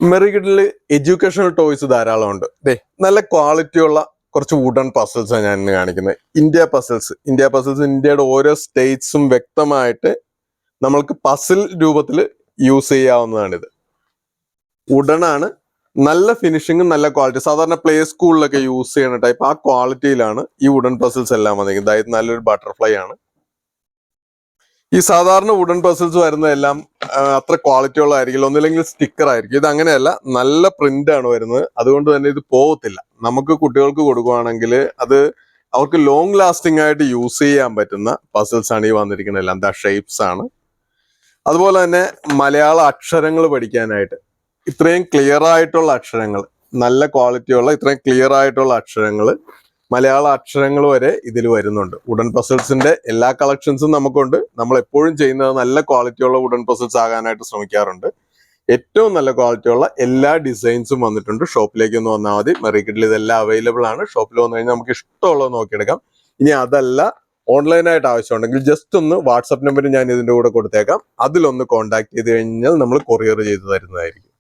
മെറിഗിഡിൽ educational toys ധാരാളം ഉണ്ട്. നല്ല ക്വാളിറ്റിയുള്ള കുറച്ച് വുഡൻ പസിൽസാണ് ഞാൻ ഇന്ന് കാണിക്കുന്നത്. ഇന്ത്യ പസിൽസ് ഇന്ത്യയുടെ ഓരോ സ്റ്റേറ്റ്സും വ്യക്തമായിട്ട് നമ്മൾക്ക് പസിൽ രൂപത്തിൽ യൂസ് ചെയ്യാവുന്നതാണിത്. വുഡൻ ആണ്, നല്ല ഫിനിഷിങ്ങും നല്ല ക്വാളിറ്റി. സാധാരണ പ്ലേ സ്കൂളിലൊക്കെ യൂസ് ചെയ്യുന്ന ടൈപ്പ് ആ ക്വാളിറ്റിയിലാണ് ഈ വുഡൻ പസിൽസ് എല്ലാം വന്നിരിക്കുന്നത്. അതായത് നല്ലൊരു ബട്ടർഫ്ലൈ ആണ്. ഈ സാധാരണ വുഡൻ പസിൽസ് വരുന്നതെല്ലാം അത്ര ക്വാളിറ്റി ഉള്ളതായിരിക്കില്ല, ഒന്നില്ലെങ്കിൽ സ്റ്റിക്കർ ആയിരിക്കും. ഇത് അങ്ങനെയല്ല, നല്ല പ്രിന്റ് ആണ് വരുന്നത്. അതുകൊണ്ട് തന്നെ ഇത് പോകത്തില്ല. നമുക്ക് കുട്ടികൾക്ക് കൊടുക്കുകയാണെങ്കിൽ അത് അവർക്ക് ലോങ് ലാസ്റ്റിംഗ് ആയിട്ട് യൂസ് ചെയ്യാൻ പറ്റുന്ന പസിൽസ് ആണ് ഈ വന്നിരിക്കുന്നത്. എല്ലാം ദ ഷേപ്സ് ആണ്. അതുപോലെ തന്നെ മലയാള അക്ഷരങ്ങൾ പഠിക്കാനായിട്ട് ഇത്രയും ക്ലിയർ ആയിട്ടുള്ള അക്ഷരങ്ങൾ, നല്ല ക്വാളിറ്റിയുള്ള ഇത്രയും ക്ലിയർ ആയിട്ടുള്ള അക്ഷരങ്ങൾ, മലയാള അക്ഷരങ്ങൾ വരെ ഇതിൽ വരുന്നുണ്ട്. വുഡൻ പസിൽസിന്റെ എല്ലാ കളക്ഷൻസും നമുക്കുണ്ട്. നമ്മൾ എപ്പോഴും ചെയ്യുന്നത് നല്ല ക്വാളിറ്റിയുള്ള വുഡൻ പസിൽസ് ആകാനായിട്ട് ശ്രമിക്കാറുണ്ട്. ഏറ്റവും നല്ല ക്വാളിറ്റിയുള്ള എല്ലാ ഡിസൈൻസും വന്നിട്ടുണ്ട്. ഷോപ്പിലേക്ക് ഒന്ന് വന്നാൽ മതി. മെറിഗിഡിൽ ഇതെല്ലാം അവൈലബിൾ ആണ്. ഷോപ്പിൽ വന്നു കഴിഞ്ഞാൽ നമുക്ക് ഇഷ്ടമുള്ളത് നോക്കിയെടുക്കാം. ഇനി അതല്ല, ഓൺലൈനായിട്ട് ആവശ്യമുണ്ടെങ്കിൽ ജസ്റ്റ് ഒന്ന് വാട്സപ്പ് നമ്പർ ഞാൻ ഇതിന്റെ കൂടെ കൊടുത്തേക്കാം. അതിലൊന്ന് കോൺടാക്ട് ചെയ്ത് കഴിഞ്ഞാൽ നമ്മൾ കൊറിയർ ചെയ്ത് തരുന്നതായിരിക്കും.